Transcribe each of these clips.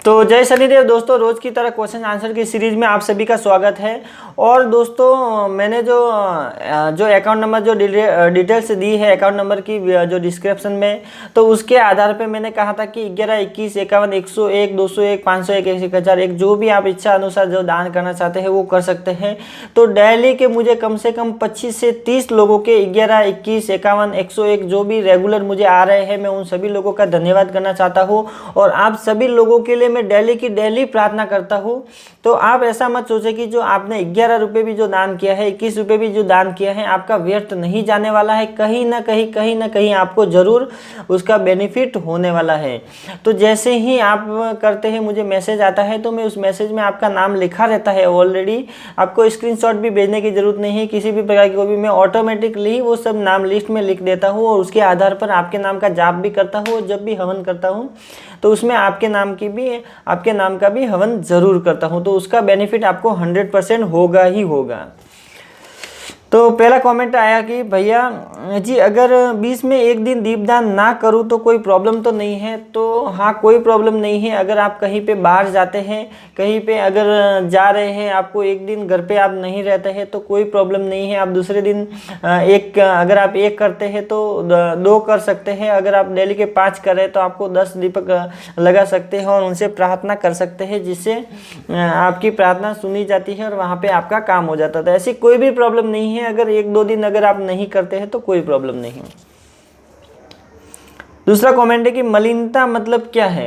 तो जय शनिदेव दोस्तों, रोज की तरह क्वेश्चन आंसर की सीरीज में आप सभी का स्वागत है। और दोस्तों मैंने जो अकाउंट नंबर जो डिटेल्स दी है अकाउंट नंबर की जो डिस्क्रिप्शन में, तो उसके आधार पे मैंने कहा था कि 11, 21, 51, 101, 201, 501, 1001 जो भी आप इच्छा अनुसार जो दान करना चाहते हैं वो कर सकते हैं। तो डेली के मुझे कम से कम 25 से 30 लोगों के 11, 21, 51, 101 जो भी रेगुलर मुझे आ रहे हैं, मैं उन सभी लोगों का धन्यवाद करना चाहता हूँ। और आप सभी लोगों के लिए मैं डेली की डेली प्रार्थना करता हूँ। तो आप ऐसा मत सोचें कि जो आपने 11 रुपये भी जो दान किया है, 21 रुपये भी जो दान किया है, आपका व्यर्थ नहीं जाने वाला है। कहीं ना कहीं आपको जरूर उसका बेनिफिट होने वाला है। तो जैसे ही आप करते हैं मुझे मैसेज आता है, तो मैं उस मैसेज में आपका नाम लिखा रहता है ऑलरेडी। आपको स्क्रीनशॉट भी भेजने की जरूरत नहीं है किसी भी प्रकार की, कोई भी मैं ऑटोमेटिकली वो सब नाम लिस्ट में लिख देता हूँ और उसके आधार पर आपके नाम का जाप भी करता हूँ। जब भी हवन करता हूँ तो उसमें आपके नाम का भी हवन जरूर करता हूं। तो उसका बेनिफिट आपको 100% होगा ही होगा। तो पहला कमेंट आया कि भैया जी अगर 20 में एक दिन दीपदान ना करूं तो कोई प्रॉब्लम तो नहीं है। तो हाँ, कोई प्रॉब्लम नहीं है। अगर आप कहीं पे बाहर जाते हैं, कहीं पे अगर जा रहे हैं, आपको एक दिन घर पे आप नहीं रहते हैं तो कोई प्रॉब्लम नहीं है। आप दूसरे दिन अगर आप एक करते हैं तो 2 कर सकते हैं। अगर आप डेली के 5 कर रहे हैं तो आपको 10 दीपक लगा सकते हैं और उनसे प्रार्थना कर सकते हैं, जिससे आपकी प्रार्थना सुनी जाती है और वहाँ पे आपका काम हो जाता था। ऐसी कोई भी प्रॉब्लम नहीं है। अगर 1-2 दिन अगर आप नहीं करते हैं तो कोई प्रॉब्लम नहीं। दूसरा कमेंट है कि मलिनता मतलब क्या है।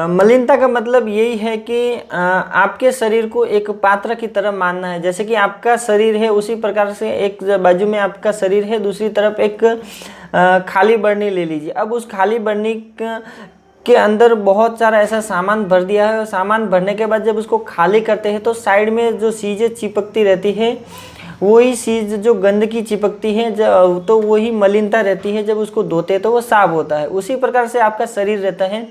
मलिनता का मतलब यही है कि आपके शरीर को एक पात्र की तरह मानना है। जैसे कि आपका शरीर है, उसी प्रकार से एक बाजू में आपका शरीर है, दूसरी तरफ एक खाली बर्नी ले लीजिए। अब उस खाली बर्नी के अंदर बहुत सारा ऐसा सामान भर दिया है और सामान भरने के बाद जब उसको खाली करते हैं तो साइड में जो चीज़ें चिपकती रहती है, वही चीज़ जो गंदगी चिपकती है तो वही मलिनता रहती है। जब उसको धोते हैं तो वो साफ होता है। उसी प्रकार से आपका शरीर रहता है।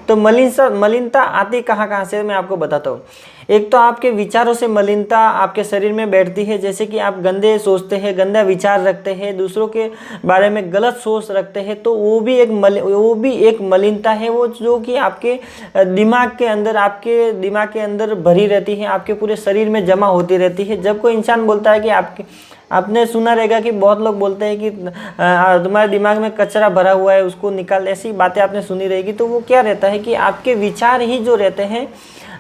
तो मलिनता आती कहाँ से मैं आपको बताता हूँ। एक तो आपके विचारों से मलिनता आपके शरीर में बैठती है। जैसे कि आप गंदे सोचते हैं, गंदा विचार रखते हैं, दूसरों के बारे में गलत सोच रखते हैं, तो वो भी एक मलिनता है। वो जो कि आपके दिमाग के अंदर भरी रहती है, आपके पूरे शरीर में जमा होती रहती है। जब कोई इंसान बोलता है कि आपने सुना रहेगा कि बहुत लोग बोलते हैं कि तुम्हारे दिमाग में कचरा भरा हुआ है, उसको निकाल, ऐसी बातें आपने सुनी रहेगी। तो वो क्या रहता है कि आपके विचार ही जो रहते हैं,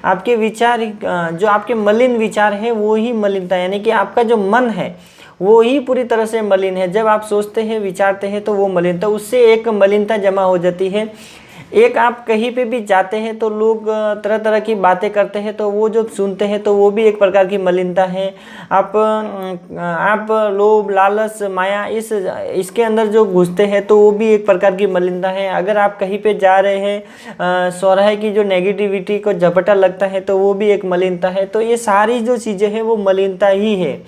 आपके विचार जो आपके मलिन विचार है वो ही मलिनता, यानी कि आपका जो मन है वो ही पूरी तरह से मलिन है। जब आप सोचते हैं, विचारते हैं तो वो मलिनता, उससे एक मलिनता जमा हो जाती है। एक आप कहीं पे भी जाते हैं तो लोग तरह तरह की बातें करते हैं, तो वो जो सुनते हैं तो वो भी एक प्रकार की मलिनता है। आप लोभ, लालच, माया इसके अंदर जो घुसते हैं तो वो भी एक प्रकार की मलिनता है। अगर आप कहीं पे जा रहे हैं, सौराहे की जो नेगेटिविटी को झपटा लगता है तो वो भी एक मलिनता है। तो ये सारी जो चीज़ें हैं वो मलिनता ही है।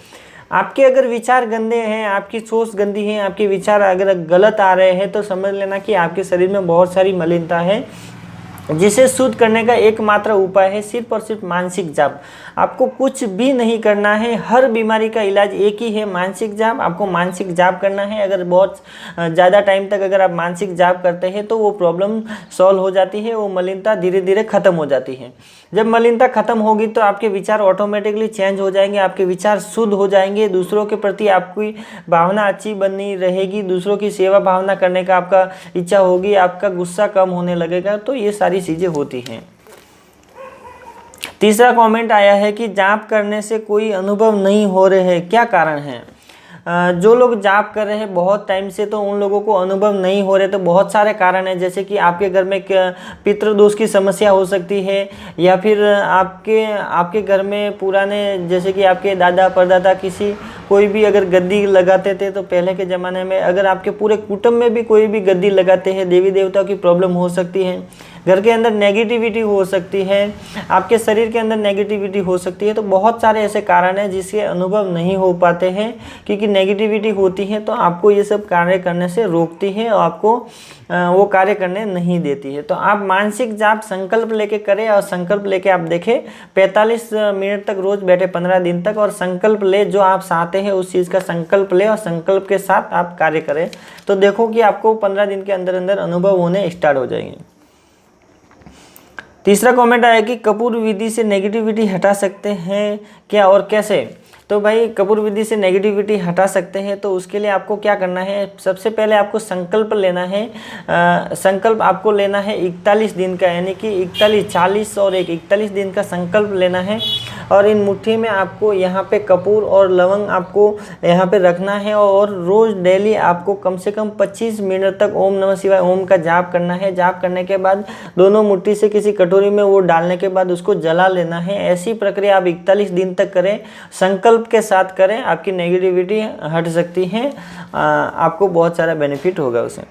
आपके अगर विचार गंदे हैं, आपकी सोच गंदी है, आपके विचार अगर गलत आ रहे हैं तो समझ लेना कि आपके शरीर में बहुत सारी मलिनता है, जिसे शुद्ध करने का एकमात्र उपाय है सिर्फ और सिर्फ मानसिक जाप। आपको कुछ भी नहीं करना है। हर बीमारी का इलाज एक ही है, मानसिक जाप। आपको मानसिक जाप करना है। अगर बहुत ज़्यादा टाइम तक अगर आप मानसिक जाप करते हैं तो वो प्रॉब्लम सॉल्व हो जाती है, वो मलिनता धीरे धीरे खत्म हो जाती है। जब मलिनता खत्म होगी तो आपके विचार ऑटोमेटिकली चेंज हो जाएंगे, आपके विचार शुद्ध हो जाएंगे। दूसरों के प्रति आपकी भावना अच्छी बनी रहेगी, दूसरों की सेवा भावना करने का आपका इच्छा होगी, आपका गुस्सा कम होने लगेगा। तो ये सारी चीज़ें होती हैं। तीसरा कमेंट आया है कि जाप करने से कोई अनुभव नहीं हो रहे हैं, क्या कारण है। जो लोग जाप कर रहे हैं बहुत टाइम से तो उन लोगों को अनुभव नहीं हो रहे, तो बहुत सारे कारण हैं। जैसे कि आपके घर में पितृदोष की समस्या हो सकती है, या फिर आपके घर में पुराने, जैसे कि आपके दादा परदादा कोई भी अगर गद्दी लगाते थे तो पहले के ज़माने में, अगर आपके पूरे कुटुंब में भी कोई भी गद्दी लगाते हैं, देवी देवताओं की प्रॉब्लम हो सकती है। घर के अंदर नेगेटिविटी हो सकती है, आपके शरीर के अंदर नेगेटिविटी हो सकती है। तो बहुत सारे ऐसे कारण हैं जिसके अनुभव नहीं हो पाते हैं, क्योंकि नेगेटिविटी होती है तो आपको ये सब कार्य करने से रोकती है और आपको वो कार्य करने नहीं देती है। तो आप मानसिक जाप संकल्प लेके करें और संकल्प लेके आप देखें 45 मिनट तक रोज बैठे 15 दिन तक, और संकल्प ले, जो आप चाहते हैं उस चीज़ का संकल्प ले और संकल्प के साथ आप कार्य करें। तो देखो कि आपको 15 दिन के अंदर अंदर अनुभव होने स्टार्ट हो जाएंगे। तीसरा कमेंट आया कि कपूर विधि से नेगेटिविटी हटा सकते हैं क्या और कैसे। तो भाई कपूर विधि से नेगेटिविटी हटा सकते हैं तो उसके लिए आपको क्या करना है, सबसे पहले आपको संकल्प लेना है। संकल्प आपको लेना है 41 दिन का, यानी कि 41, 40 और 41 दिन का संकल्प लेना है। और इन मुट्ठी में आपको यहाँ पे कपूर और लवंग आपको यहाँ पे रखना है और रोज़ डेली आपको कम से कम 25 मिनट तक ओम नमः शिवाय ओम का जाप करना है। जाप करने के बाद दोनों मुट्ठी से किसी कटोरी में वो डालने के बाद उसको जला लेना है। ऐसी प्रक्रिया आप 41 दिन तक करें, संकल्प के साथ करें, आपकी नेगेटिविटी हट सकती है, आपको बहुत सारा बेनिफिट होगा उसे।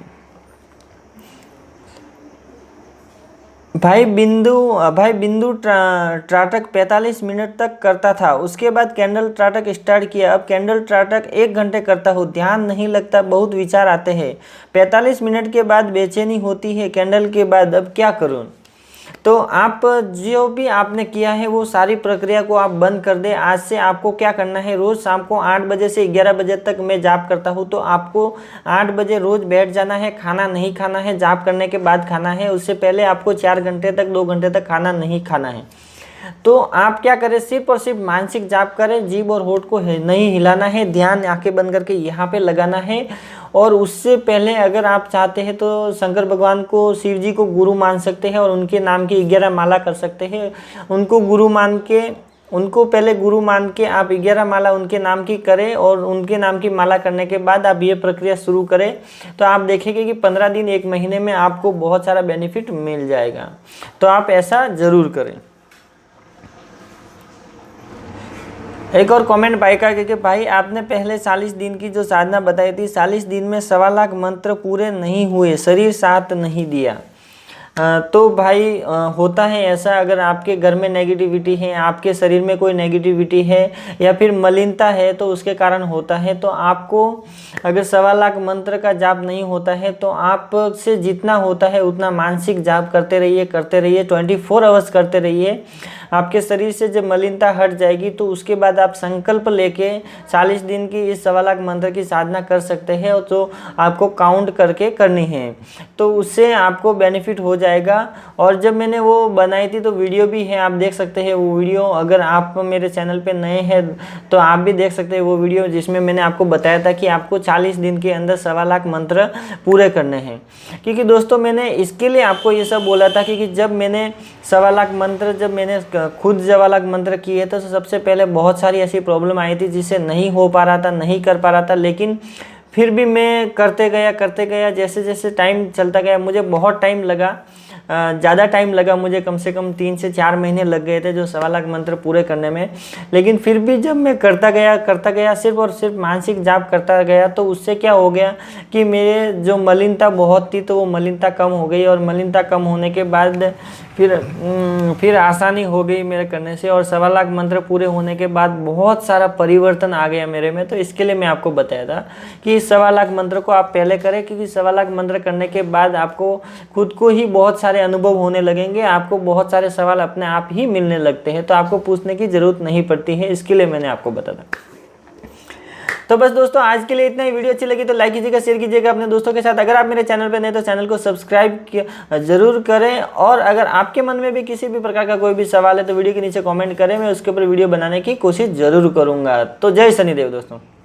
भाई बिंदु त्राटक 45 मिनट तक करता था, उसके बाद कैंडल त्राटक स्टार्ट किया। अब कैंडल त्राटक 1 घंटे करता हूँ, ध्यान नहीं लगता, बहुत विचार आते हैं। 45 मिनट के बाद बेचैनी होती है कैंडल के बाद, अब क्या करूँ। तो आप जो भी आपने किया है वो सारी प्रक्रिया को आप बंद कर दें। आज से आपको क्या करना है, रोज़ शाम को 8 बजे से 11 बजे तक मैं जाप करता हूँ, तो आपको 8 बजे रोज़ बैठ जाना है। खाना नहीं खाना है, जाप करने के बाद खाना है, उससे पहले आपको 4 घंटे तक 2 घंटे तक खाना नहीं खाना है। तो आप क्या करें, सिर्फ और सिर्फ मानसिक जाप करें, जीभ और होठ को नहीं हिलाना है, ध्यान आंखें बंद करके यहाँ पे लगाना है। और उससे पहले अगर आप चाहते हैं तो शंकर भगवान को, शिव जी को गुरु मान सकते हैं और उनके नाम की 11 माला कर सकते हैं। उनको गुरु मान के, उनको पहले गुरु मान के आप 11 माला उनके नाम की करें और उनके नाम की माला करने के बाद आप ये प्रक्रिया शुरू करें। तो आप देखेंगे कि 15 दिन 1 महीने में आपको बहुत सारा बेनिफिट मिल जाएगा। तो आप ऐसा ज़रूर करें। एक और कमेंट भाई का कि भाई आपने पहले 40 दिन की जो साधना बताई थी, 40 दिन में 1.25 लाख मंत्र पूरे नहीं हुए, शरीर साथ नहीं दिया। तो भाई होता है ऐसा, अगर आपके घर में नेगेटिविटी है, आपके शरीर में कोई नेगेटिविटी है या फिर मलिनता है तो उसके कारण होता है। तो आपको अगर 1.25 लाख मंत्र का जाप नहीं होता है तो आपसे जितना होता है उतना मानसिक जाप करते रहिए 24 आवर्स करते रहिए। आपके शरीर से जब मलिनता हट जाएगी तो उसके बाद आप संकल्प लेके 40 दिन की इस 1.25 लाख मंत्र की साधना कर सकते हैं, और जो आपको काउंट करके करनी है, तो उससे आपको बेनिफिट हो जाएगा। और जब मैंने वो बनाई थी तो वीडियो भी है, आप देख सकते हैं वो वीडियो। अगर आप मेरे चैनल पे नए हैं तो आप भी देख सकते हैं वो वीडियो, जिसमें मैंने आपको बताया था कि आपको 40 दिन के अंदर 1.25 लाख मंत्र पूरे करने हैं। क्योंकि दोस्तों मैंने इसके लिए आपको ये सब बोला था क्योंकि जब मैंने 1.25 लाख मंत्र, जब मैंने खुद 1.25 लाख मंत्र किए तो सबसे पहले बहुत सारी ऐसी प्रॉब्लम आई थी जिससे नहीं हो पा रहा था, नहीं कर पा रहा था। लेकिन फिर भी मैं करते गया, जैसे जैसे टाइम चलता गया, मुझे बहुत टाइम लगा, ज़्यादा टाइम लगा मुझे, कम से कम 3 से 4 महीने लग गए थे जो 1.25 लाख मंत्र पूरे करने में। लेकिन फिर भी जब मैं करता गया सिर्फ और सिर्फ मानसिक जाप करता गया, तो उससे क्या हो गया कि मेरे जो मलिनता बहुत थी तो वो मलिनता कम हो गई। और मलिनता कम होने के बाद फिर आसानी हो गई मेरे करने से, और 1.25 लाख मंत्र पूरे होने के बाद बहुत सारा परिवर्तन आ गया मेरे में। तो इसके लिए मैं आपको बताया था कि इस 1.25 लाख मंत्र को आप पहले करें, क्योंकि 1.25 लाख मंत्र करने के बाद आपको खुद को ही बहुत सारे अनुभव होने लगेंगे, आपको बहुत सारे सवाल अपने आप ही मिलने लगते हैं, तो आपको पूछने की ज़रूरत नहीं पड़ती है। इसके लिए मैंने आपको बताया। तो बस दोस्तों आज के लिए इतना ही। वीडियो अच्छी लगी तो लाइक कीजिएगा, शेयर कीजिएगा अपने दोस्तों के साथ। अगर आप मेरे चैनल पर नए तो चैनल को सब्सक्राइब जरूर करें। और अगर आपके मन में भी किसी भी प्रकार का कोई भी सवाल है तो वीडियो के नीचे कमेंट करें, मैं उसके ऊपर वीडियो बनाने की कोशिश जरूर करूँगा। तो जय शनिदेव दोस्तों।